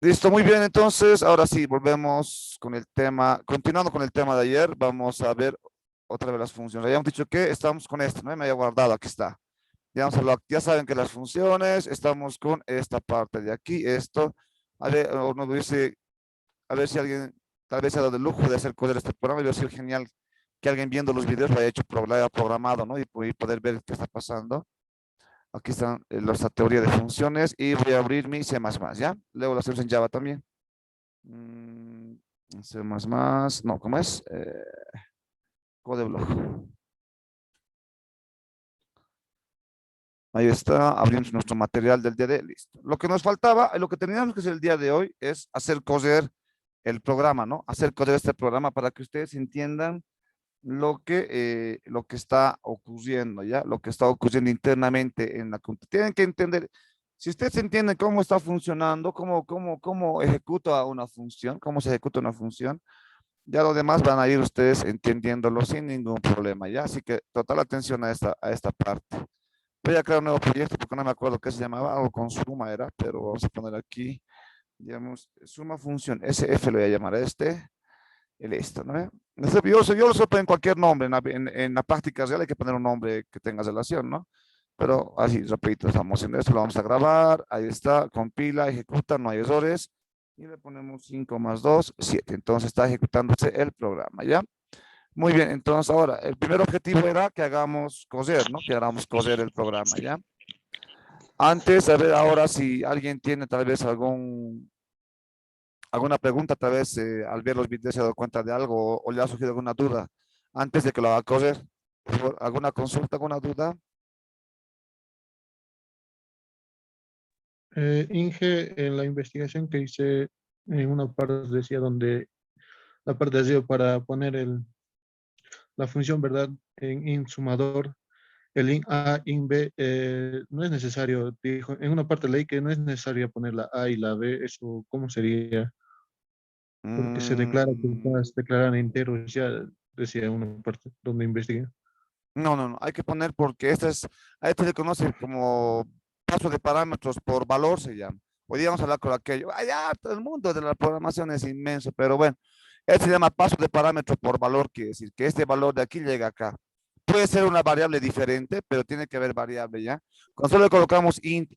Listo, muy bien. Entonces, ahora sí, volvemos con el tema, continuando con el tema de ayer, vamos a ver otra vez las funciones. Habíamos dicho que estamos con esto, ¿no? Me había guardado, aquí está. Ya saben que las funciones, estamos con esta parte de aquí, esto. A ver, o nos dice, a ver si alguien tal vez se ha dado el lujo de hacer cosas de este programa, y va a ser genial que alguien viendo los videos lo haya hecho, lo haya programado, ¿no? Y poder ver qué está pasando. Aquí están la teoría de funciones y voy a abrir mi C++, ¿ya? Luego lo hacemos en Java también. Mm, C++, no, ¿cómo es? Codeblock. Ahí está, abrimos nuestro material del día de hoy, listo. Lo que nos faltaba, lo que teníamos que hacer el día de hoy es hacer coser el programa, ¿no? Hacer coser este programa para que ustedes entiendan lo que está ocurriendo, ¿ya? Lo que está ocurriendo internamente en la computadora. Tienen que entender, si ustedes entienden cómo está funcionando, cómo ejecuta una función, cómo se ejecuta una función, ya lo demás van a ir ustedes entendiéndolo sin ningún problema, ¿ya? Así que total atención a esta parte. Voy a crear un nuevo proyecto porque no me acuerdo qué se llamaba, algo con suma era, pero vamos a poner aquí, digamos, suma función, SF lo voy a llamar a este, y listo, ¿no? Yo lo suelto en cualquier nombre, en la práctica real hay que poner un nombre que tenga relación, ¿no? Pero así, repito, estamos en esto, lo vamos a grabar, ahí está, compila, ejecuta, no hay errores, y le ponemos 5 más 2, 7. Entonces está ejecutándose el programa, ¿ya? Muy bien, entonces ahora, el primer objetivo era que hagamos coser, ¿no? Que hagamos coser el programa, ¿ya? Antes, a ver, ahora si alguien tiene tal vez alguna pregunta, tal vez al ver los videos se ha dado cuenta de algo o le ha surgido alguna duda antes de que lo haga correr. Por favor, ¿alguna consulta, alguna duda? Inge, en la investigación que hice, en una parte decía donde la parte de arriba para poner la función, ¿verdad? En int sumador, el int A, int B, no es necesario, dijo, en una parte leí que no es necesario poner la A y la B, eso, ¿cómo sería? Porque se declara que Mm, estás declarando enteros, ya decía en una parte donde investigué. no, hay que poner porque a este se conoce como paso de parámetros por valor, se llama. Podríamos hablar con aquello. Allá, todo el mundo de la programación es inmenso, pero bueno, este se llama paso de parámetro por valor, quiere decir que este valor de aquí llega acá. Puede ser una variable diferente, pero tiene que haber variable, ¿ya? Cuando solo le colocamos int,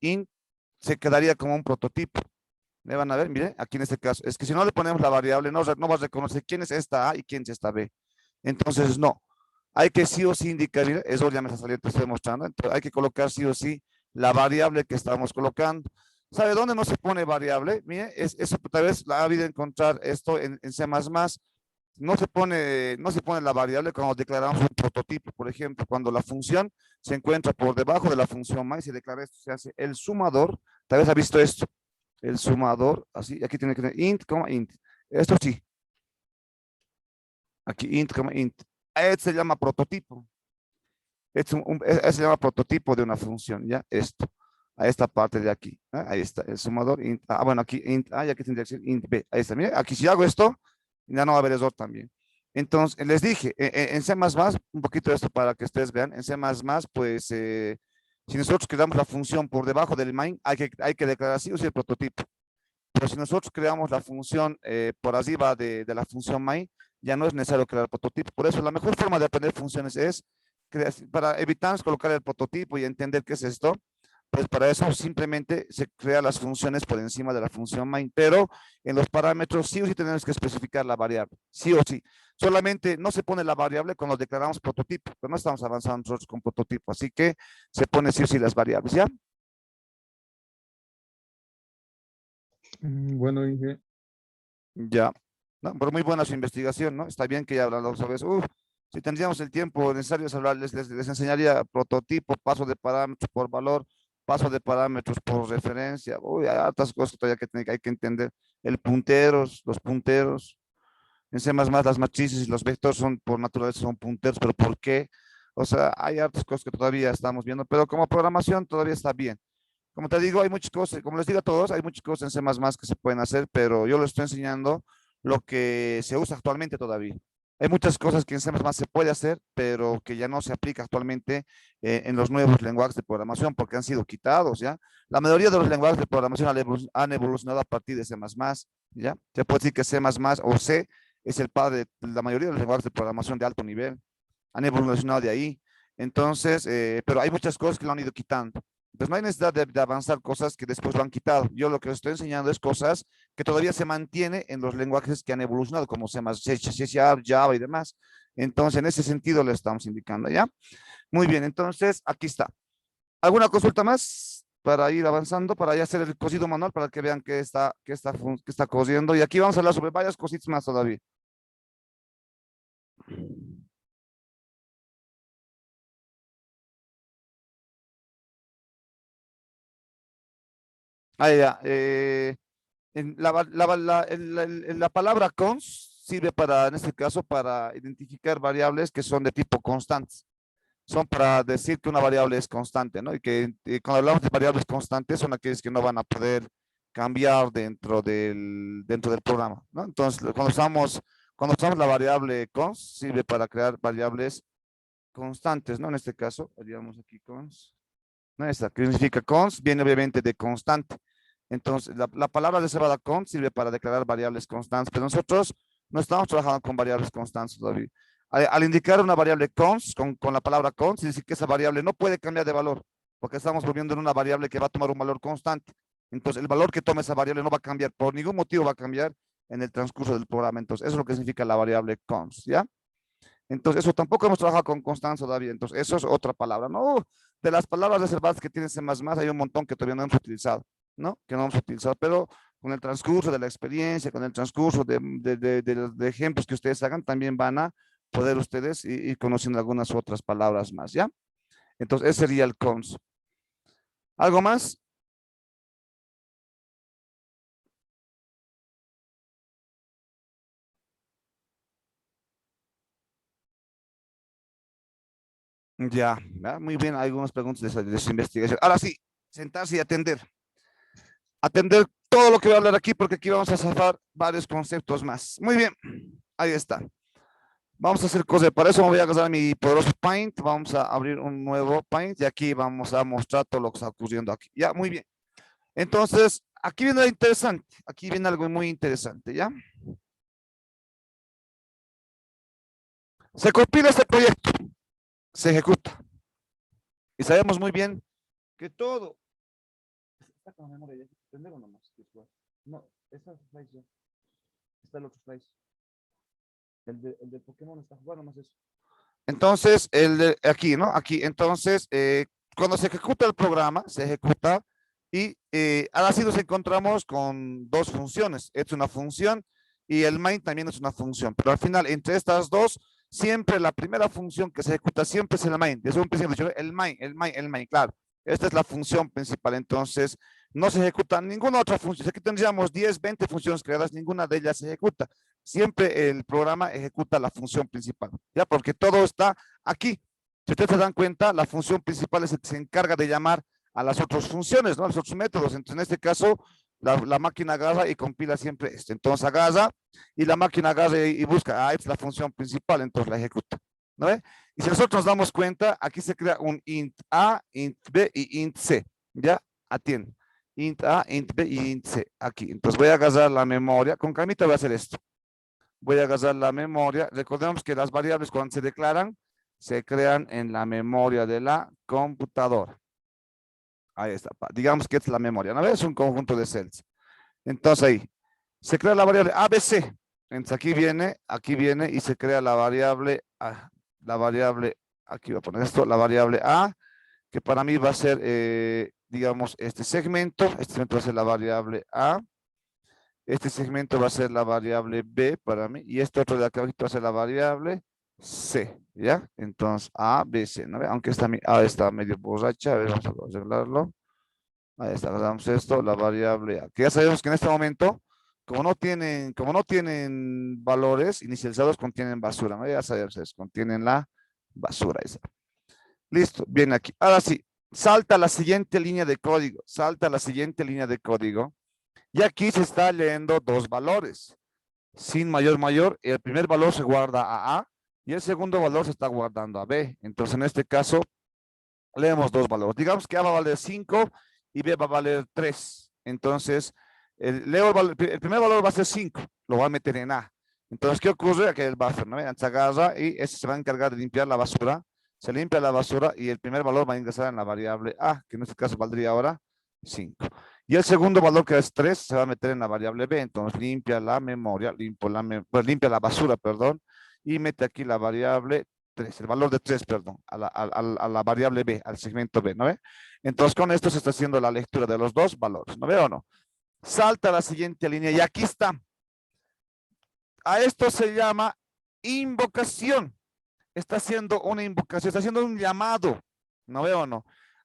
se quedaría como un prototipo. ¿Me van a ver? Mire, aquí en este caso, es que si no le ponemos la variable, no va a reconocer quién es esta A y quién es esta B. Entonces, no. Hay que sí o sí indicar, mire, eso ya me está saliendo, te estoy mostrando. Entonces, hay que colocar sí o sí la variable que estamos colocando. ¿Sabe dónde no se pone variable? Mire, eso tal vez la ha habido encontrar esto en C++. No se pone la variable cuando declaramos un prototipo, por ejemplo, cuando la función se encuentra por debajo de la función main, se declara esto, se hace el sumador. Tal vez ha visto esto, el sumador, así, aquí tiene que tener int, int. Esto sí, aquí int, int. Este se llama prototipo. Este se llama prototipo de una función, ¿ya? Esto, a esta parte de aquí. ¿Eh? Ahí está, el sumador int. Bueno, aquí int A, y aquí tendría que ser int B. Ahí está, mira, aquí si hago esto, ya no va a haber error también. Entonces, les dije, en C++, un poquito de esto para que ustedes vean, en C++, pues, si nosotros creamos la función por debajo del main, hay que declarar así o sí el prototipo. Pero si nosotros creamos la función por arriba de la función main, ya no es necesario crear el prototipo. Por eso la mejor forma de aprender funciones es, para evitar colocar el prototipo y entender qué es esto, pues para eso simplemente se crea las funciones por encima de la función main, pero en los parámetros sí o sí tenemos que especificar la variable, sí o sí. Solamente no se pone la variable cuando declaramos prototipo, pero no estamos avanzando nosotros con prototipo, así que se pone sí o sí las variables, ¿ya? Bueno, Inge, Ya. No, pero muy buena su investigación, ¿no? Está bien que ya hablamos sobre eso. Uf, si tendríamos el tiempo necesario de hablar, les enseñaría prototipo, paso de parámetros por valor, paso de parámetros por referencia. Uy, hay hartas cosas todavía hay que entender. Los punteros. En C++ las matrices y los vectores son por naturaleza son punteros, pero ¿por qué? O sea, hay hartas cosas que todavía estamos viendo, pero como programación todavía está bien. Como te digo, hay muchas cosas, como les digo a todos, hay muchas cosas en C++ que se pueden hacer, pero yo les estoy enseñando lo que se usa actualmente todavía. Hay muchas cosas que en C++ se puede hacer, pero que ya no se aplica actualmente en los nuevos lenguajes de programación porque han sido quitados, ¿ya? La mayoría de los lenguajes de programación han evolucionado a partir de C++, ¿ya? Se puede decir que C++ o C es el padre de la mayoría de los lenguajes de programación de alto nivel. Han evolucionado de ahí. Entonces, pero hay muchas cosas que lo han ido quitando. Entonces, no hay necesidad de avanzar cosas que después lo han quitado. Yo lo que les estoy enseñando es cosas que todavía se mantiene en los lenguajes que han evolucionado, como C++, C Sharp, Java y demás. Entonces, en ese sentido le estamos indicando, ¿ya? Muy bien, entonces, aquí está. ¿Alguna consulta más para ir avanzando, para ya hacer el cosido manual, para que vean que está cosiendo? Y aquí vamos a hablar sobre varias cositas más todavía. Ah, ya. La palabra cons sirve para, en este caso, para identificar variables que son de tipo constantes. Son para decir que una variable es constante, ¿no? Y que cuando hablamos de variables constantes son aquellas que no van a poder cambiar dentro del programa, ¿no? Entonces, cuando usamos la variable cons, sirve para crear variables constantes, ¿no? En este caso, haríamos aquí cons. ¿No? Esta, que significa cons, viene obviamente de constante. Entonces, la palabra reservada const sirve para declarar variables constantes, pero nosotros no estamos trabajando con variables constantes todavía. Al indicar una variable const con la palabra const, dice que esa variable no puede cambiar de valor, porque estamos volviendo en una variable que va a tomar un valor constante. Entonces, el valor que tome esa variable no va a cambiar, por ningún motivo va a cambiar en el transcurso del programa. Entonces, eso es lo que significa la variable const, ¿ya? Entonces, eso tampoco hemos trabajado con constancia todavía. Entonces, eso es otra palabra, ¿no? De las palabras reservadas que tiene C++, hay un montón que todavía no hemos utilizado, ¿no? Que no hemos utilizado, pero con el transcurso de la experiencia, con el transcurso de ejemplos que ustedes hagan, también van a poder ustedes ir conociendo algunas otras palabras más, ¿ya? Entonces, ese sería el cons. ¿Algo más? Ya, ¿ya? Muy bien, hay algunas preguntas de esa investigación. Ahora sí, sentarse y atender. Atender todo lo que voy a hablar aquí porque aquí vamos a zafar varios conceptos más. Muy bien, ahí está. Vamos a hacer cosas, para eso me voy a agarrar mi poderoso Paint, vamos a abrir un nuevo Paint y aquí vamos a mostrar todo lo que está ocurriendo aquí. Ya, muy bien. Entonces, aquí viene lo interesante, aquí viene algo muy interesante, ¿ya? Se compila este proyecto, se ejecuta y sabemos muy bien que todo... Está con la memoria ya, ¿entender o no más? No, esta slice ya, está el otro slice. El de Pokémon está jugando más eso. Entonces, aquí, ¿no? Aquí, entonces, cuando se ejecuta el programa, se ejecuta y ahora sí nos encontramos con dos funciones. Es una función y el main también es una función, pero al final, entre estas dos, siempre la primera función que se ejecuta siempre es el main. Desde un principio, el main, claro. Esta es la función principal, entonces no se ejecuta ninguna otra función. Aquí tendríamos 10, 20 funciones creadas, ninguna de ellas se ejecuta. Siempre el programa ejecuta la función principal, ¿ya? Porque todo está aquí. Si ustedes se dan cuenta, la función principal es el que se encarga de llamar a las otras funciones, ¿no? A los otros métodos. Entonces, en este caso, la máquina agarra y compila siempre esto. Entonces, agarra y la máquina agarra y busca, esta es la función principal, entonces la ejecuta, ¿no ve? Y si nosotros nos damos cuenta, aquí se crea un int A, int B y int C, ¿ya? Atiende. Int A, int B y int C, aquí. Entonces, voy a agarrar la memoria. Con calmita voy a hacer esto. Voy a agarrar la memoria. Recordemos que las variables cuando se declaran, se crean en la memoria de la computadora. Ahí está. Digamos que es la memoria, ¿no ves? Es un conjunto de cells. Entonces ahí, se crea la variable ABC. Entonces aquí viene y se crea la variable A. La variable, aquí voy a poner esto, la variable A, que para mí va a ser, digamos, este segmento va a ser la variable A. Este segmento va a ser la variable B para mí y este otro de acá va a ser la variable C, ¿ya? Entonces, A, B, C, ¿no? Aunque esta A está medio borracha, a ver, vamos a arreglarlo. Ahí está, damos esto, la variable A, que ya sabemos que en este momento, como no tienen valores inicializados, contienen basura, ¿no? Ya sabemos, contienen la basura esa. Listo, bien aquí. Ahora sí, salta a la siguiente línea de código, salta a la siguiente línea de código. Y aquí se está leyendo dos valores. sin mayor, el primer valor se guarda a y el segundo valor se está guardando a B. Entonces, en este caso, leemos dos valores. Digamos que A va a valer 5 y B va a valer 3. Entonces, el primer valor va a ser 5, lo voy a meter en A. Entonces, ¿qué ocurre? Que el buffer, ¿no? Se agarra y ese se va a encargar de limpiar la basura. Se limpia la basura y el primer valor va a ingresar en la variable A, que en este caso valdría ahora 5. Y el segundo valor, que es 3, se va a meter en la variable B. Entonces, limpia la memoria, limpia la basura, perdón, y mete aquí la variable 3, el valor de 3, perdón, a la variable B, al segmento B, ¿no ve? Entonces, con esto se está haciendo la lectura de los dos valores, ¿no ve o no? Salta a la siguiente línea y aquí está. A esto se llama invocación. Está haciendo una invocación, está haciendo un llamado, ¿no ve o no?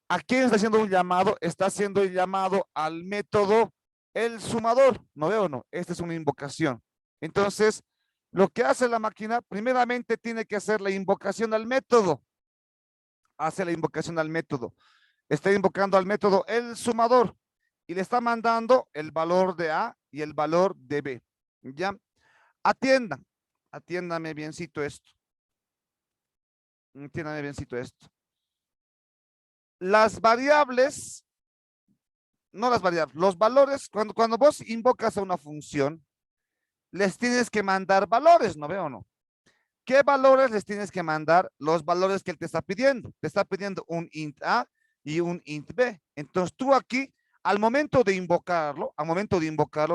¿A quién está haciendo un llamado? Está haciendo el llamado al método el sumador, ¿no ve o no? Esta es una invocación. Entonces, lo que hace la máquina, primeramente tiene que hacer la invocación al método. Hace la invocación al método. Está invocando al método el sumador y le está mandando el valor de A y el valor de B. ¿Ya? Atiéndame biencito esto. Atiéndame biencito esto. Las variables, no las variables, los valores, cuando vos invocas a una función, les tienes que mandar valores, ¿no veo o no? ¿Qué valores les tienes que mandar? Los valores que él te está pidiendo. Te está pidiendo un int A y un int B. Entonces tú aquí, al momento de invocarlo,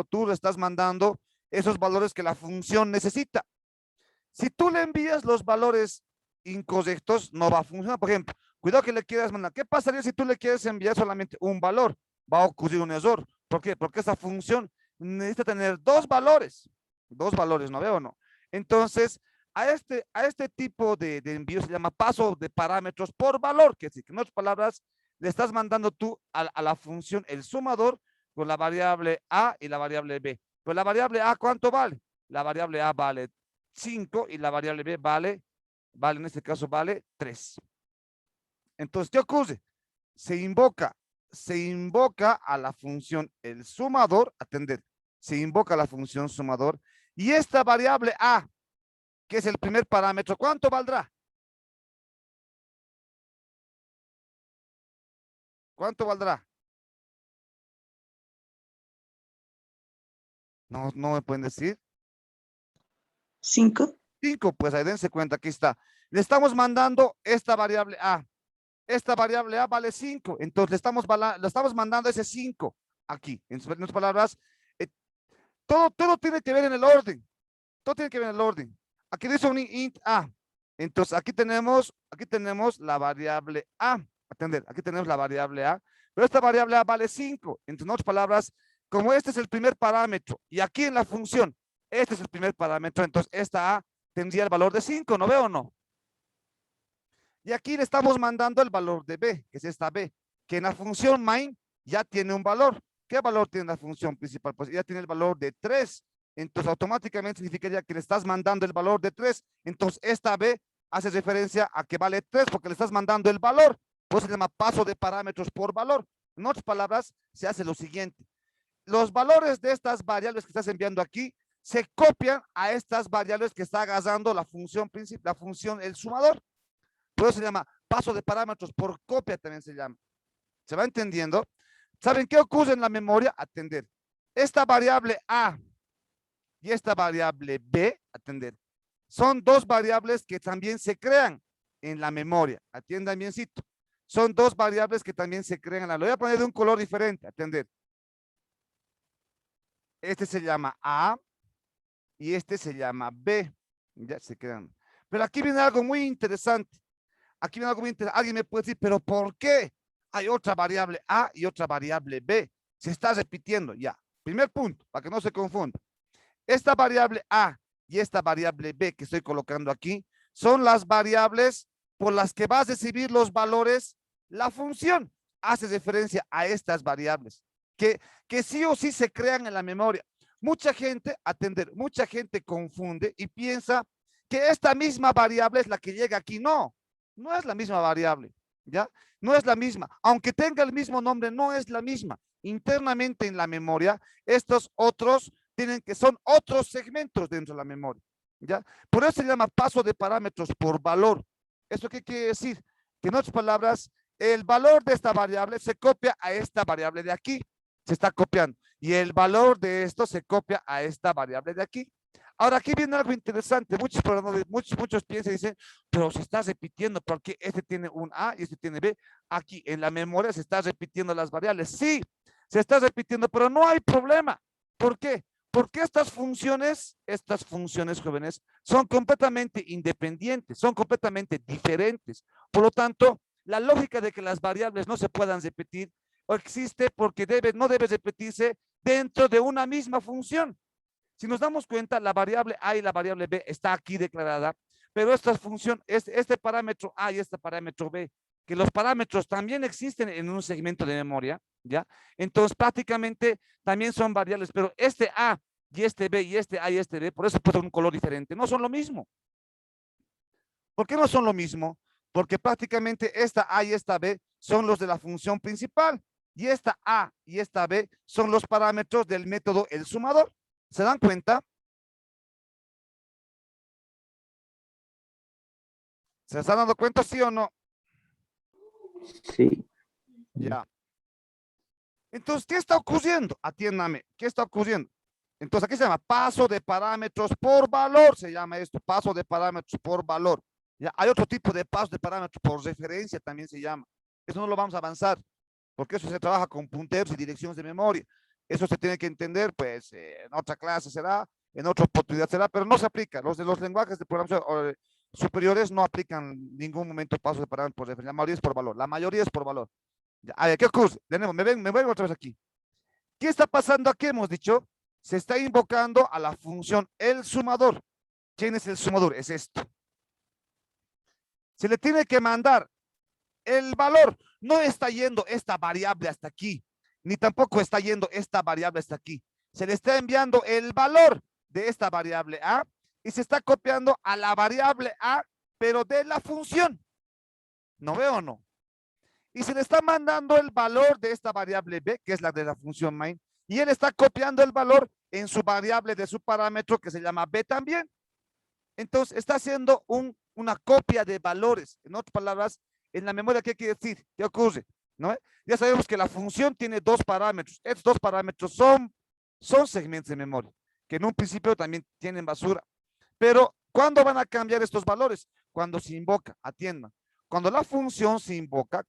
tú le estás mandando esos valores que la función necesita. Si tú le envías los valores incorrectos, no va a funcionar. Por ejemplo, cuidado que le quieras mandar. ¿Qué pasaría si tú le quieres enviar solamente un valor? Va a ocurrir un error. ¿Por qué? Porque esa función necesita tener dos valores. Dos valores, ¿no veo o no? Entonces, a este tipo de envío se llama paso de parámetros por valor, que es decir, que en otras palabras, le estás mandando tú a la función el sumador con la variable A y la variable B. Pues la variable A, ¿cuánto vale? La variable A vale 5 y la variable B vale, en este caso vale 3. Entonces, ¿qué ocurre? Se invoca a la función el sumador, atender, se invoca a la función sumador y esta variable A, que es el primer parámetro, ¿cuánto valdrá? ¿Cuánto valdrá? No me pueden decir. 5. 5, pues ahí dense cuenta, aquí está. Le estamos mandando esta variable A. Esta variable A vale 5, entonces le estamos mandando ese 5 aquí. En otras palabras, todo tiene que ver en el orden. Todo tiene que ver en el orden. Aquí dice un int A. Entonces aquí tenemos la variable A. Atender, aquí tenemos la variable A. Pero esta variable A vale 5. En otras palabras, como este es el primer parámetro y aquí en la función, este es el primer parámetro, entonces esta A tendría el valor de 5, ¿no veo o no? Y aquí le estamos mandando el valor de B, que es esta B, que en la función main ya tiene un valor. ¿Qué valor tiene la función principal? Pues ya tiene el valor de 3. Entonces automáticamente significaría que le estás mandando el valor de 3. Entonces esta B hace referencia a que vale 3 porque le estás mandando el valor. Pues se llama paso de parámetros por valor. En otras palabras, se hace lo siguiente. Los valores de estas variables que estás enviando aquí se copian a estas variables que está agarrando la función principal, la función el sumador. Por eso se llama paso de parámetros por copia, también se llama. ¿Se va entendiendo? ¿Saben qué ocurre en la memoria? Atender. Esta variable A y esta variable B, atender, son dos variables que también se crean en la memoria. Atiendan biencito. Son dos variables que también se crean en la memoria. Lo voy a poner de un color diferente. Atender. Este se llama A y este se llama B. Ya se crean. Pero aquí viene algo muy interesante. Aquí viene algo muy interesante. Alguien me puede decir, pero ¿por qué hay otra variable A y otra variable B? Se está repitiendo ya. Primer punto, para que no se confunda. Esta variable A y esta variable B que estoy colocando aquí son las variables por las que va a recibir los valores la función. Hace referencia a estas variables que sí o sí se crean en la memoria. Mucha gente, mucha gente confunde y piensa que esta misma variable es la que llega aquí. No, no es la misma variable, ¿ya? No es la misma. Aunque tenga el mismo nombre, no es la misma. Internamente en la memoria, estos otros son otros segmentos dentro de la memoria, ¿ya? Por eso se llama paso de parámetros por valor. ¿Eso qué quiere decir? Que en otras palabras, el valor de esta variable se copia a esta variable de aquí, se está copiando, y el valor de esto se copia a esta variable de aquí. Ahora, aquí viene algo interesante. Muchos programadores, muchos piensan y dicen, pero se está repitiendo porque este tiene un A y este tiene B. Aquí en la memoria se está repitiendo las variables. Sí, se está repitiendo, pero no hay problema. ¿Por qué? Porque estas funciones, jóvenes, son completamente independientes, son completamente diferentes. Por lo tanto, la lógica de que las variables no se puedan repetir existe porque no debe repetirse dentro de una misma función. Si nos damos cuenta, la variable A y la variable B está aquí declarada, pero esta función, este parámetro A y este parámetro B, que los parámetros también existen en un segmento de memoria, ¿ya? Entonces, prácticamente también son variables, pero este A y este B y este A y este B, por eso puesto un color diferente, no son lo mismo. ¿Por qué no son lo mismo? Porque prácticamente esta A y esta B son los de la función principal, y esta A y esta B son los parámetros del método el sumador. ¿Se dan cuenta? ¿Se están dando cuenta, sí o no? Sí. Ya. Entonces, ¿qué está ocurriendo? Atiéndame, ¿qué está ocurriendo? Entonces, aquí se llama paso de parámetros por valor, se llama esto, paso de parámetros por valor. Ya, hay otro tipo de paso de parámetros por referencia, también se llama. Eso no lo vamos a avanzar, porque eso se trabaja con punteros y direcciones de memoria. Eso se tiene que entender, pues, en otra clase será, en otra oportunidad será, pero no se aplica. Los de los lenguajes de programación superiores no aplican en ningún momento pasos de parámetros por referencia. La mayoría es por valor. La mayoría es por valor. Ya, a ver, ¿qué ocurre? De nuevo, me vuelvo otra vez aquí. ¿Qué está pasando aquí? Hemos dicho, se está invocando a la función el sumador. ¿Quién es el sumador? Es esto. Se le tiene que mandar el valor. No está yendo esta variable hasta aquí, ni tampoco está yendo esta variable hasta aquí. Se le está enviando el valor de esta variable A y se está copiando a la variable A, pero de la función. ¿No veo o no? Y se le está mandando el valor de esta variable B, que es la de la función main, y él está copiando el valor en su variable de su parámetro, que se llama B también. Entonces, está haciendo una copia de valores. En otras palabras, en la memoria, ¿qué quiere decir? ¿Qué ocurre? ¿No? Ya sabemos que la función tiene dos parámetros. Estos dos parámetros son segmentos de memoria, que en un principio también tienen basura. Pero, ¿cuándo van a cambiar estos valores? Cuando se invoca, atiendan. Cuando la función se invoca,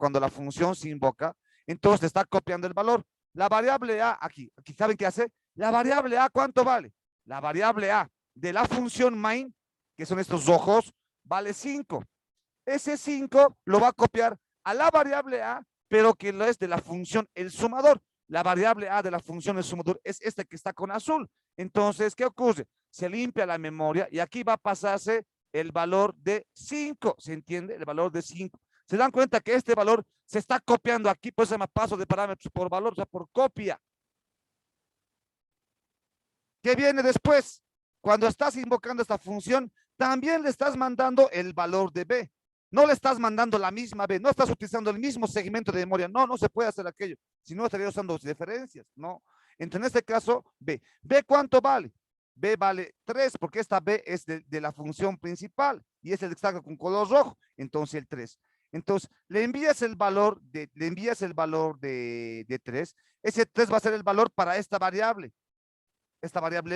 entonces está copiando el valor. La variable A, aquí ¿saben qué hace? La variable A, ¿cuánto vale? La variable A de la función main, que son estos rojos, vale 5. Ese 5 lo va a copiar a la variable A, pero que no es de la función el sumador. La variable A de la función el sumador es esta que está con azul. Entonces, ¿qué ocurre? Se limpia la memoria y aquí va a pasarse el valor de 5. ¿Se entiende? El valor de 5. ¿Se dan cuenta que este valor se está copiando aquí? Pues se llama paso de parámetros por valor, o sea, por copia. ¿Qué viene después? Cuando estás invocando esta función, también le estás mandando el valor de B. No le estás mandando la misma B, no estás utilizando el mismo segmento de memoria. No, no se puede hacer aquello. Si no, estaría usando referencias. No. Entonces, en este caso, B. ¿B cuánto vale? B vale 3, porque esta B es de la función principal y es el que está con color rojo. Entonces, el 3. Entonces, le envías el valor de 3. Ese 3 va a ser el valor para esta variable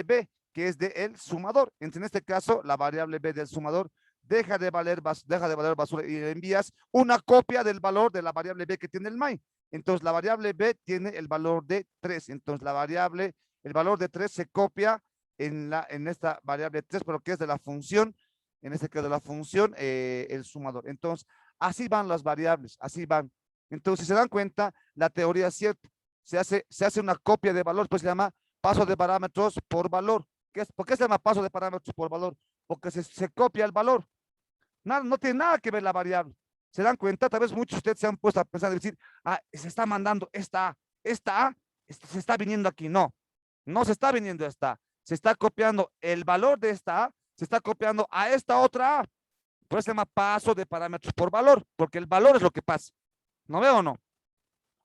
B, que es del sumador. Entonces, en este caso, la variable B del sumador deja de valer basura y le envías una copia del valor de la variable B que tiene el main. Entonces, la variable B tiene el valor de 3. Entonces, el valor de 3 se copia en esta variable 3, pero que es de la función, en este caso de la función, el sumador. Entonces, así van las variables, así van. Entonces, si se dan cuenta, la teoría es cierta. Se hace una copia de valor, pues se llama paso de parámetros por valor. ¿Por qué se llama paso de parámetros por valor? Porque se copia el valor. No tiene nada que ver la variable. ¿Se dan cuenta? Tal vez muchos de ustedes se han puesto a pensar y decir, se está mandando esta A, se está viniendo aquí. No, no se está viniendo esta A. Se está copiando el valor de esta A, se está copiando a esta otra A. Por eso se llama paso de parámetros por valor, porque el valor es lo que pasa. ¿No veo o no?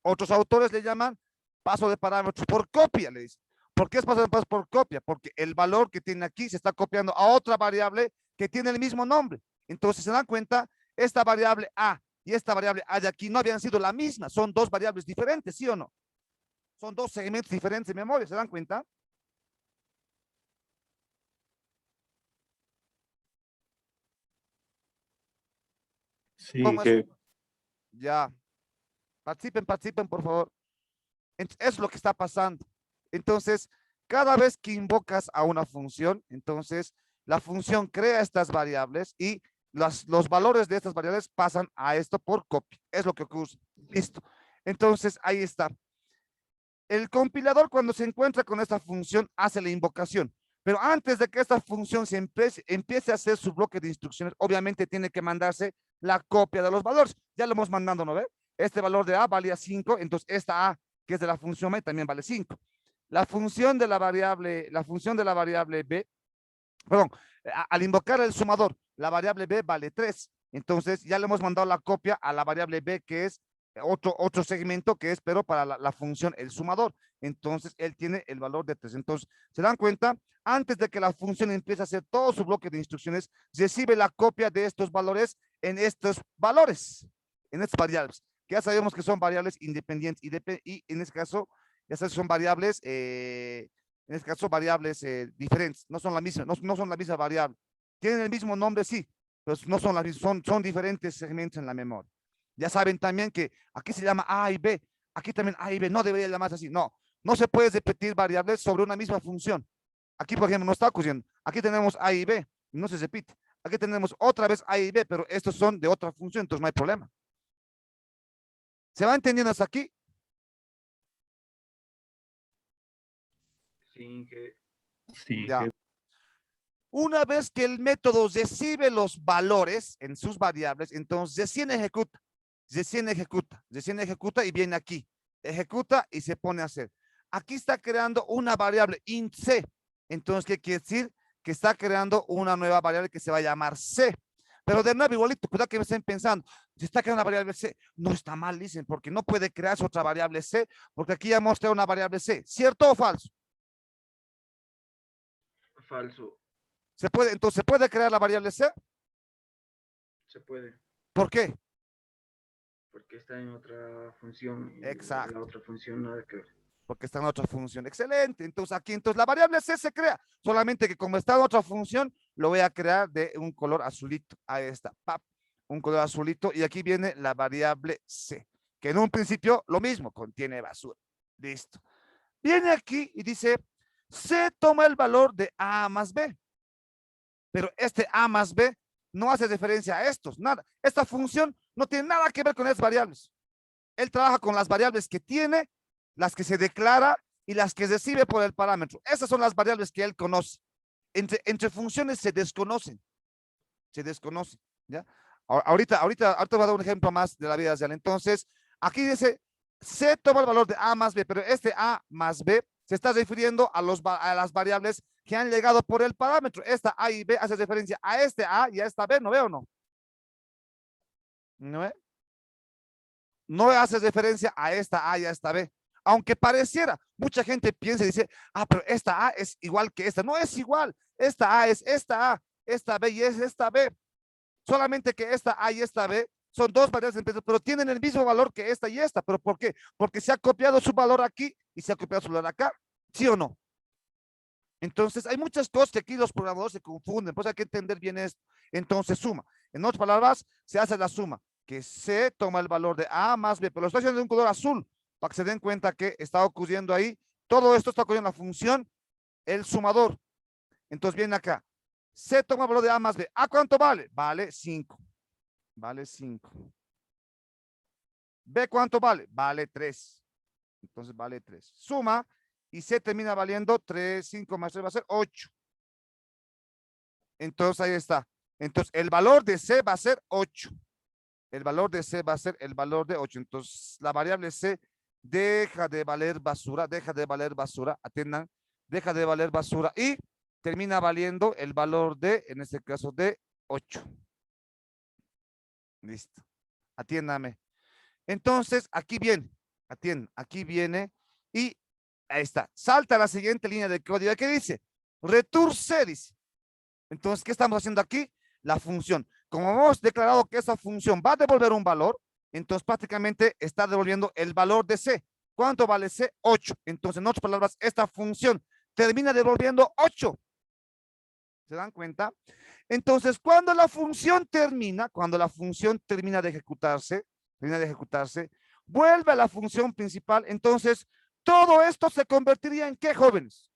Otros autores le llaman paso de parámetros por copia, le dicen. ¿Por qué es paso por copia? Porque el valor que tiene aquí se está copiando a otra variable que tiene el mismo nombre. Entonces, se dan cuenta, esta variable A y esta variable A de aquí no habían sido la misma. Son dos variables diferentes, ¿sí o no? Son dos segmentos diferentes de memoria, ¿se dan cuenta? Sí, ¿Cómo es? que Ya. Participen, por favor. Es lo que está pasando. Entonces, cada vez que invocas a una función, entonces la función crea estas variables y los valores de estas variables pasan a esto por copia. Es lo que ocurre. Listo. Entonces, ahí está. El compilador, cuando se encuentra con esta función, hace la invocación. Pero antes de que esta función empiece a hacer su bloque de instrucciones, obviamente tiene que mandarse la copia de los valores. Ya lo hemos mandado, ¿no ve? Este valor de A valía 5, entonces esta A, que es de la función B, también vale 5. La función de la variable B, perdón, al invocar el sumador, la variable B vale 3. Entonces ya le hemos mandado la copia a la variable B, que es otro segmento que es, pero para la función, el sumador. Entonces él tiene el valor de 3. Entonces, ¿se dan cuenta? Antes de que la función empiece a hacer todo su bloque de instrucciones, recibe la copia de estos valores en estos valores, en estas variables, que ya sabemos que son variables independientes y en este caso, ya sabes, son variables en este caso variables diferentes, no son la misma, no son la misma variable. Tienen el mismo nombre, sí, pero no son las mismas, son diferentes segmentos en la memoria. Ya saben también que aquí se llama A y B, aquí también A y B, no debería llamarse así, no se puede repetir variables sobre una misma función. Aquí, por ejemplo, no está ocurriendo. Aquí tenemos A y B, no se repite. Aquí tenemos otra vez A y B, pero estos son de otra función, entonces no hay problema. ¿Se va entendiendo hasta aquí? sí, sí, Ya. Una vez que el método recibe los valores en sus variables, entonces recién ejecuta y viene aquí. Ejecuta y se pone a hacer. Aquí está creando una variable int c. Entonces, ¿qué quiere decir? Que está creando una nueva variable que se va a llamar c. Pero de nuevo, igualito, cuidado que me estén pensando, si está creando una variable c, no está mal, dicen, porque no puede crearse otra variable c, porque aquí ya hemos creado una variable c. ¿Cierto o falso? falso, Entonces, ¿se puede crear la variable c? se puede, ¿Por qué? porque está en otra función y la Exacto, otra función nada que ver. porque está en otra función. Excelente. Entonces aquí, la variable C se crea, solamente que como está en otra función, lo voy a crear de un color azulito. Ahí está, ¡pap! Un color azulito. Y aquí viene la variable C, que en un principio lo mismo, contiene basura. Listo. Viene aquí y dice, C toma el valor de A más B. Pero este A más B no hace referencia a estos, nada. Esta función no tiene nada que ver con esas variables. Él trabaja con las variables que tiene, las que se declara y las que recibe por el parámetro. Esas son las variables que él conoce. Entre funciones se desconocen, ¿ya? Ahorita voy a dar un ejemplo más de la vida real. Entonces, aquí dice, C toma el valor de A más B, pero este A más B se está refiriendo a las variables que han llegado por el parámetro. Esta A y B hace referencia a este A y a esta B, ¿no veo o no? ¿No ve? No hace referencia a esta A y a esta B. Aunque pareciera, mucha gente piensa y dice, pero esta A es igual que esta. No es igual. Esta A es esta A, esta B y es esta B. Solamente que esta A y esta B son dos variables, pero tienen el mismo valor que esta y esta. ¿Pero por qué? Porque se ha copiado su valor aquí y se ha copiado su valor acá. ¿Sí o no? Entonces, hay muchas cosas que aquí los programadores se confunden, pues hay que entender bien esto. Entonces, suma. En otras palabras, se hace la suma, que C toma el valor de A más B, pero lo estoy haciendo de un color azul, para que se den cuenta que está ocurriendo ahí. Todo esto está ocurriendo en la función, el sumador. Entonces, viene acá. C toma el valor de A más B. ¿A cuánto vale? Vale 5. Vale 5. B, ¿cuánto vale? Vale 3. Entonces, vale 3. Suma y C termina valiendo 3, 5 más 3 va a ser 8. Entonces ahí está. Entonces el valor de C va a ser 8. El valor de C va a ser el valor de 8. Entonces la variable C deja de valer basura, atiendan, deja de valer basura y termina valiendo el valor de, en este caso, de 8. Listo. Atiéndame. Entonces aquí viene, atiendan, aquí viene y Ahí está. Salta a la siguiente línea de código. ¿Qué dice? Return C, dice. Entonces, ¿qué estamos haciendo aquí? La función. Como hemos declarado que esa función va a devolver un valor, entonces prácticamente está devolviendo el valor de C. ¿Cuánto vale C? 8. Entonces, en otras palabras, esta función termina devolviendo 8. ¿Se dan cuenta? Entonces, cuando la función termina de ejecutarse, vuelve a la función principal. Entonces, todo esto se convertiría en ¿qué, jóvenes?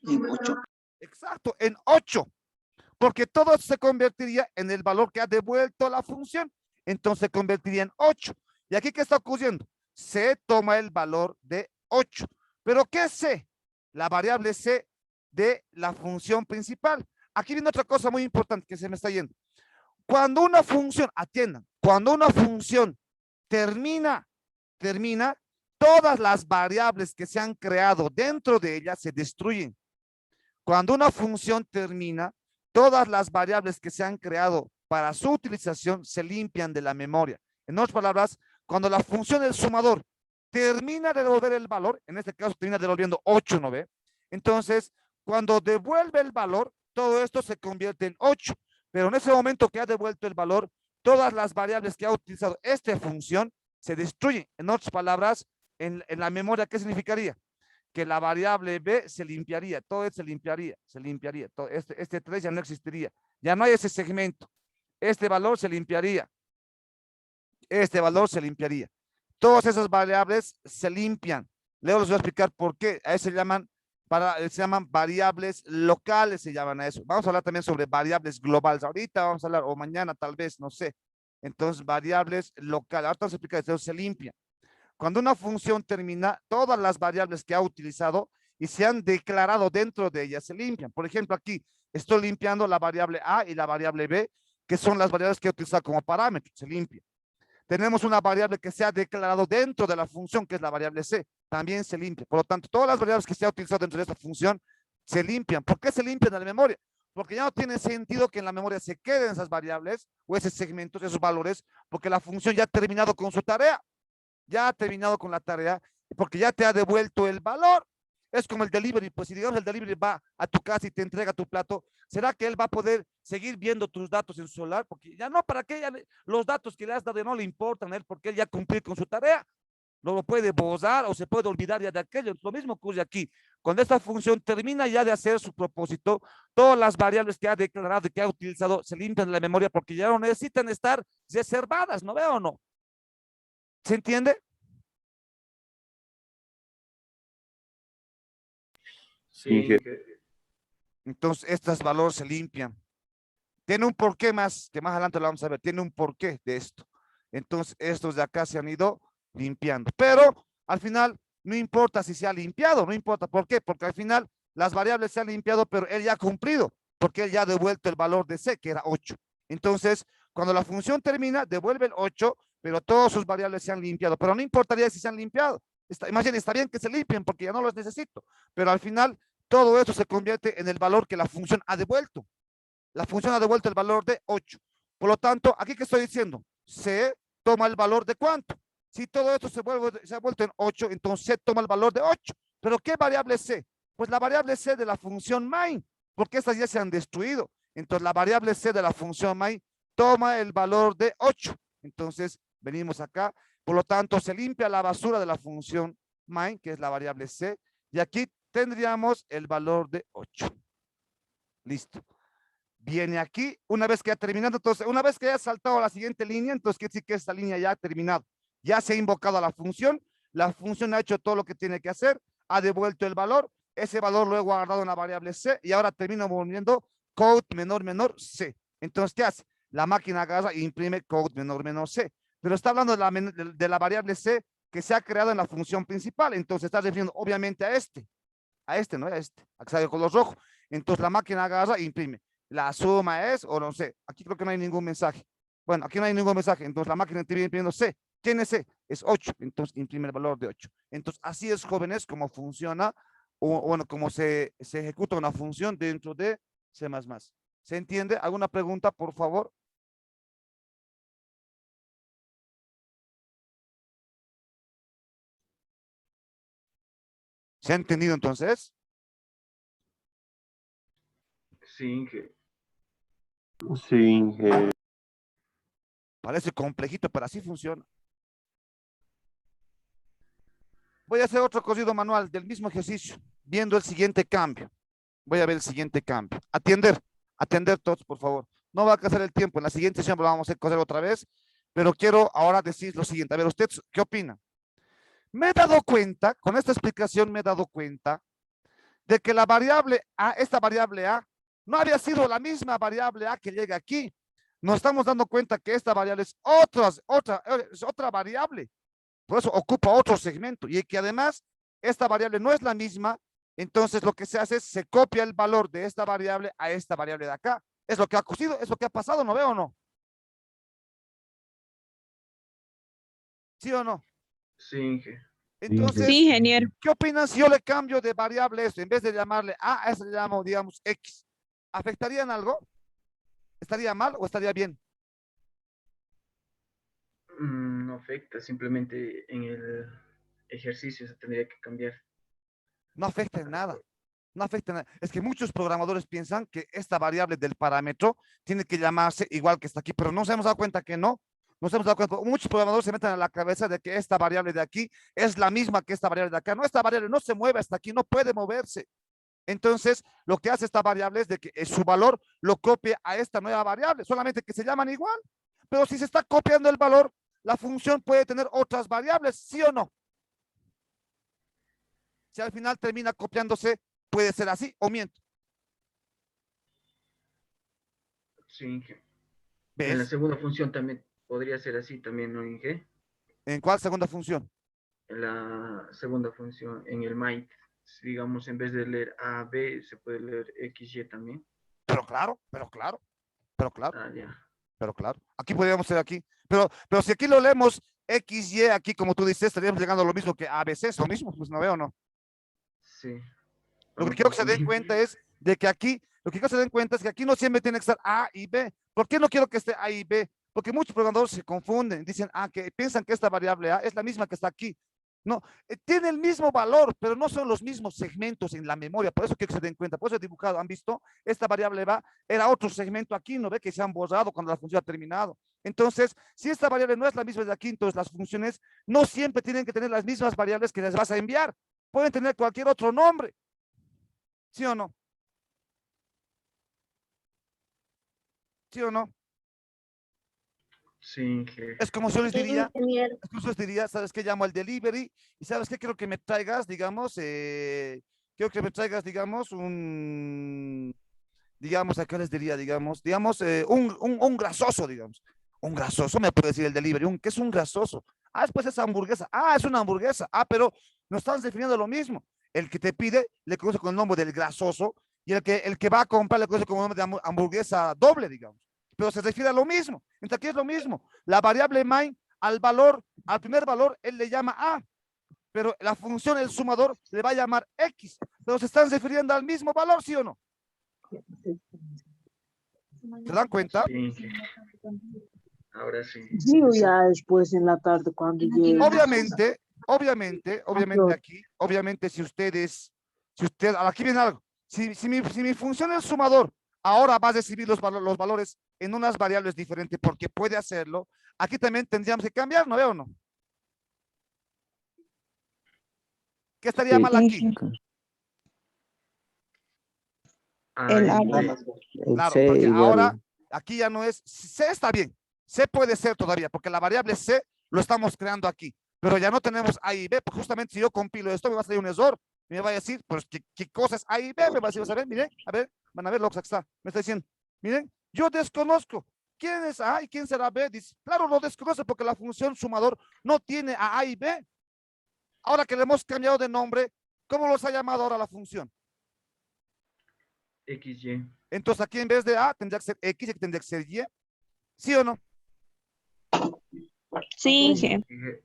En 8. Exacto, en 8. Porque todo se convertiría en el valor que ha devuelto la función. Entonces se convertiría en 8. ¿Y aquí qué está ocurriendo? C toma el valor de 8. ¿Pero qué es C? La variable C de la función principal. Aquí viene otra cosa muy importante que se me está yendo. Cuando una función, atiendan, cuando una función termina, todas las variables que se han creado dentro de ella se destruyen. Cuando una función termina, todas las variables que se han creado para su utilización se limpian de la memoria. En otras palabras, cuando la función del sumador termina de devolver el valor, en este caso termina devolviendo 8, ¿no ve? Entonces, cuando devuelve el valor, todo esto se convierte en 8. Pero en ese momento que ha devuelto el valor, todas las variables que ha utilizado esta función se destruyen. En otras palabras, en la memoria, ¿qué significaría? Que la variable B se limpiaría, todo se limpiaría, todo este 3 ya no existiría, ya no hay ese segmento, este valor se limpiaría, todas esas variables se limpian. Luego les voy a explicar por qué. A eso se llaman variables locales, se llaman a eso. Vamos a hablar también sobre variables globales. Ahorita vamos a hablar, o mañana tal vez, no sé. Entonces, variables locales. Ahorita vamos a explicar esto, se limpian. Cuando una función termina, todas las variables que ha utilizado y se han declarado dentro de ella se limpian. Por ejemplo, aquí estoy limpiando la variable A y la variable B, que son las variables que he utilizado como parámetros, se limpia. Tenemos una variable que se ha declarado dentro de la función, que es la variable C, también se limpia. Por lo tanto, todas las variables que se ha utilizado dentro de esta función se limpian. ¿Por qué se limpian en la memoria? Porque ya no tiene sentido que en la memoria se queden esas variables o esos segmentos, esos valores, porque la función ya ha terminado con su tarea. Ya ha terminado con la tarea, porque ya te ha devuelto el valor. Es como el delivery, pues si digamos el delivery va a tu casa y te entrega tu plato, ¿será que él va a poder seguir viendo tus datos en su celular? Porque ya no, ¿para qué? Ya los datos que le has dado no le importan a él, porque él ya cumplió con su tarea. No lo puede borrar o se puede olvidar ya de aquello. Lo mismo ocurre aquí. Cuando esta función termina ya de hacer su propósito, todas las variables que ha declarado y que ha utilizado se limpian de la memoria porque ya no necesitan estar reservadas, ¿no veo o no? ¿Se entiende? Sí, Entonces, estos valores se limpian. Tiene un porqué más, que más adelante lo vamos a ver. Tiene un porqué de esto. Entonces, estos de acá se han ido limpiando. Pero, al final, no importa si se ha limpiado, no importa. ¿Por qué? Porque al final, las variables se han limpiado, pero él ya ha cumplido, porque él ya ha devuelto el valor de C, que era 8. Entonces, cuando la función termina, devuelve el 8, pero todas sus variables se han limpiado. Pero no importaría si se han limpiado. Imagínense, está bien que se limpien porque ya no los necesito. Pero al final, todo esto se convierte en el valor que la función ha devuelto. La función ha devuelto el valor de 8. Por lo tanto, aquí que estoy diciendo, C toma el valor de ¿cuánto? Si todo esto se ha vuelto en 8, entonces C toma el valor de 8. ¿Pero qué variable C? Pues la variable C de la función main, porque estas ya se han destruido. Entonces la variable C de la función main toma el valor de 8. Entonces venimos acá. Por lo tanto, se limpia la basura de la función main, que es la variable C, y aquí tendríamos el valor de 8. Listo. Viene aquí, una vez que ha terminado, entonces, una vez que haya saltado a la siguiente línea, entonces quiere decir que esta línea ya ha terminado. Ya se ha invocado a la función ha hecho todo lo que tiene que hacer, ha devuelto el valor, ese valor luego ha agarrado una variable C y ahora termina volviendo code menor C. Entonces, ¿qué hace? La máquina agarra e imprime code menor C. Pero está hablando de la variable C que se ha creado en la función principal. Entonces, está refiriendo obviamente a este, ¿no? A este, a que sale color rojo. Entonces, la máquina agarra e imprime. La suma es, o no sé, aquí creo que no hay ningún mensaje. Bueno, aquí no hay ningún mensaje, entonces la máquina te viene imprimiendo C. ¿Quién es C? Es 8, entonces imprime el valor de 8. Entonces, así es, jóvenes, cómo funciona, o bueno, cómo se ejecuta una función dentro de C++. ¿Se entiende? ¿Alguna pregunta, por favor? ¿Se ha entendido entonces? Sí, Inge. Sí, Inge. Parece complejito, pero así funciona. Voy a hacer otro cosido manual del mismo ejercicio, viendo el siguiente cambio. Voy a ver el siguiente cambio. Atender todos, por favor. No va a casar el tiempo. En la siguiente sesión lo vamos a coser otra vez, pero quiero ahora decir lo siguiente. A ver, ¿usted qué opina? Me he dado cuenta, con esta explicación me he dado cuenta de que la variable A, esta variable A, no había sido la misma variable A que llega aquí. Nos estamos dando cuenta que esta variable es otra variable. Por eso ocupa otro segmento y que además esta variable no es la misma. Entonces lo que se hace es se copia el valor de esta variable a esta variable de acá. Es lo que ha cosido, es lo que ha pasado, ¿no veo o no? ¿Sí o no? Sí, Inge. Entonces, Sí, ingeniero. ¿qué opinan si yo le cambio de variable esto? En vez de llamarle A, a eso le llamo, digamos, X. ¿Afectaría en algo? ¿Estaría mal o estaría bien? No afecta, simplemente en el ejercicio se tendría que cambiar. No afecta en nada. No afecta en nada. Es que muchos programadores piensan que esta variable del parámetro tiene que llamarse igual que está aquí, pero no se hemos dado cuenta que no. Nos hemos dado cuenta, muchos programadores se meten a la cabeza de que esta variable de aquí es la misma que esta variable de acá. No, esta variable no se mueve hasta aquí, no puede moverse. Entonces, lo que hace esta variable es de que su valor lo copie a esta nueva variable, solamente que se llaman igual. Pero si se está copiando el valor, la función puede tener otras variables, ¿sí o no? Si al final termina copiándose, puede ser así o miento. Sí, Inge. ¿Ves? En la segunda función también podría ser así también, ¿no, Inge? ¿En cuál segunda función? En la segunda función, en el might, digamos, en vez de leer A, B, se puede leer X, Y también. Pero claro, Ah, ya. pero claro. Aquí podríamos ser aquí. Pero si aquí lo leemos X, Y, aquí como tú dices, estaríamos llegando a lo mismo que ABC, es lo mismo, pues no veo, ¿no? Sí. Lo que Vamos quiero que se den confundiendo. cuenta es de que aquí, lo que quiero que se den cuenta es que aquí no siempre tiene que estar A y B. ¿Por qué no quiero que esté A y B? Porque muchos programadores se confunden, dicen, que piensan que esta variable A es la misma que está aquí. No, tiene el mismo valor, pero no son los mismos segmentos en la memoria. Por eso quiero que se den cuenta. Por eso he dibujado, ¿han visto? Esta variable va, era otro segmento aquí, ¿no ve? Que se han borrado cuando la función ha terminado. Entonces, si esta variable no es la misma de aquí, entonces las funciones no siempre tienen que tener las mismas variables que les vas a enviar. Pueden tener cualquier otro nombre. ¿Sí o no? ¿Sí o no? Sí, Inge. Es como si yo les diría, Ingeniero. es como si yo les diría, ¿sabes qué? Llamo al delivery y ¿sabes qué? Quiero que me traigas, digamos, digamos, acá les diría, digamos, un grasoso, digamos. Un grasoso, me puede decir el delivery, ¿qué es un grasoso? Después es hamburguesa. Es una hamburguesa. Pero no estás definiendo lo mismo. El que te pide le conoce con el nombre del grasoso y el que va a comprar le conoce con el nombre de hamburguesa doble, digamos. Pero se refiere a lo mismo. Entonces aquí es lo mismo. La variable main al primer valor, él le llama A, pero la función, el sumador, le va a llamar X. Pero se están refiriendo al mismo valor, ¿sí o no? ¿Se dan cuenta? Sí, Inge. Ahora sí. Sí, o ya después en la tarde cuando llegue. Obviamente, si aquí viene algo, si mi función es sumador, ahora va a recibir los valores en unas variables diferentes porque puede hacerlo, aquí también tendríamos que cambiar, ¿no veo o no? ¿Qué estaría mal aquí? El A y agua. B. El Claro, C porque igual. ahora aquí ya no es, C está bien, C puede ser todavía, porque la variable C lo estamos creando aquí, pero ya no tenemos A y B, porque justamente si yo compilo esto me va a salir un error, me va a decir, pues, ¿qué cosas A y B? Me va a decir, a ver, miren, a ver, van a ver lo que está, me está diciendo, miren, yo desconozco, ¿quién es A y quién será B? Dice, claro, lo desconoce porque la función sumador no tiene a A y B. Ahora que le hemos cambiado de nombre, ¿cómo los ha llamado ahora la función? X, Y. Entonces aquí en vez de A tendría que ser X y tendría que ser Y. ¿Sí o no? Sí, Inge. Inge.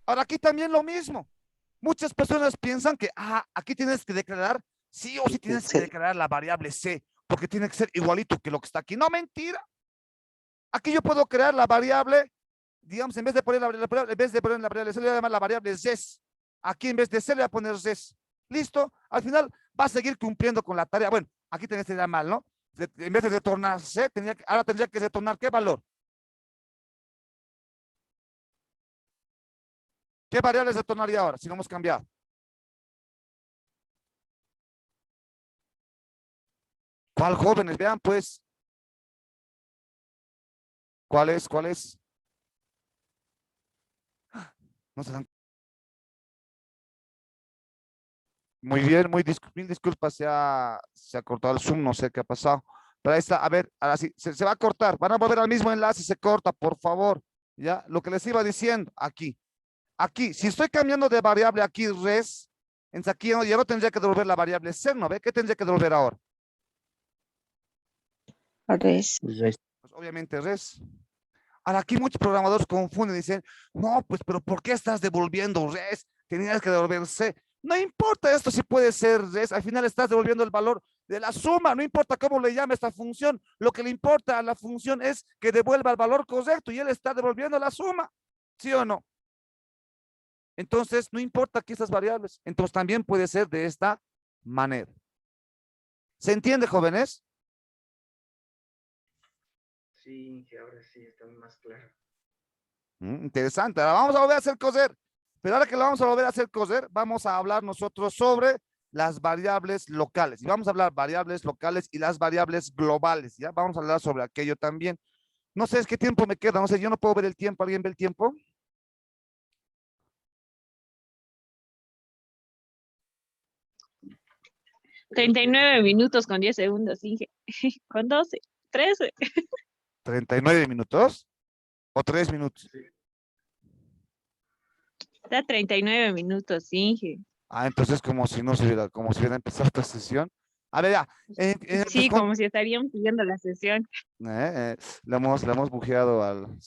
Ahora aquí también lo mismo. Muchas personas piensan que aquí tienes que declarar, sí o sí tienes que declarar la variable C, porque tiene que ser igualito que lo que está aquí. No, mentira. Aquí yo puedo crear la variable, digamos, en vez de poner la variable C, le voy a llamar la variable Z. Aquí en vez de C le voy a poner Z. Listo, al final va a seguir cumpliendo con la tarea. Bueno, aquí tenés que ir mal, ¿no? En vez de retornar C, ahora tendría que retornar ¿qué valor? ¿Qué variables retornaría ahora si no hemos cambiado? ¿Cuál, jóvenes? Vean, pues. ¿Cuál es? ¿Cuál es? No se dan. Muy bien, mil disculpas, se ha cortado el Zoom, no sé qué ha pasado. Pero ahí está, a ver, ahora sí, se va a cortar. Van a volver al mismo enlace, se corta, por favor. Ya, lo que les iba diciendo, aquí. Aquí, si estoy cambiando de variable aquí res, entonces aquí ya no tendría que devolver la variable C, ¿no ve? ¿Qué tendría que devolver ahora? Res. Pues obviamente res. Ahora aquí muchos programadores confunden y dicen, no, pues, pero ¿por qué estás devolviendo res? Tenías que devolver C. No importa esto si puede ser res, al final estás devolviendo el valor de la suma, no importa cómo le llame esta función, lo que le importa a la función es que devuelva el valor correcto y él está devolviendo la suma, ¿sí o no? Entonces, no importa aquí estas variables, entonces también puede ser de esta manera. ¿Se entiende, jóvenes? Sí, que ahora sí está más claro. Interesante. Ahora vamos a volver a hacer coser. Pero ahora que lo vamos a volver a hacer coser, vamos a hablar nosotros sobre las variables locales. Y vamos a hablar variables locales y las variables globales. ¿Ya? Vamos a hablar sobre aquello también. No sé, es qué tiempo me queda. No sé, yo no puedo ver el tiempo. ¿Alguien ve el tiempo? $39 minutos con 10 segundos, Inge. Con 12, 13. 39 minutos o 3 minutos. Está 39 minutos, Inge. Ah, entonces como si no se hubiera, como si hubiera empezado esta sesión. A ver, ya. Sí, como si estarían pidiendo la sesión. Le hemos bujeado al